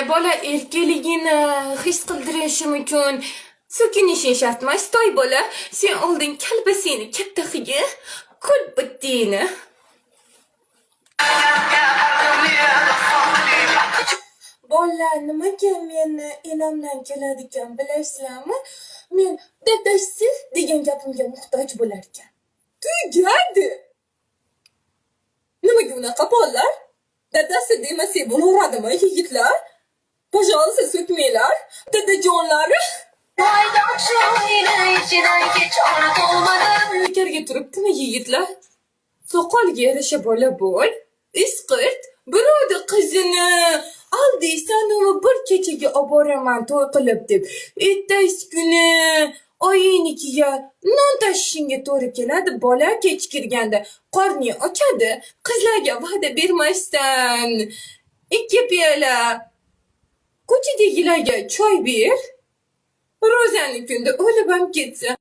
bola erkeligini his qildirishim uchun so'kinishing shart emas, toy bola. Sen oldin kalbasini katta xigi, qo'l bittini. Bolalar nimaga meni enamdan keladigan bilasizlarmi? Men dadasi degan gapimga muhtoj bo'lar ekan. Tugadi. Nimaga unaqa bolalar? Dadasi demasak bo'laveradimi, yigitlar? Pожалуйста, so'kmanglar. Dadajonlari. Bekarga turibdimi, yigitlar? Soqolga yarasha bola bo'l. Isqirt, birodar qizini aldiysan bir kechaga olib boraman to'y qilib deb. Ertasi kuni oyinikiga non tashishingga to'g'ri keladi. Bola kechikirganda qorning ochadi. Qizlarga va'da bermasdan 2 piyola ko'chadagilarga choy ber. Ro'zani kunda o'lib ham ketsa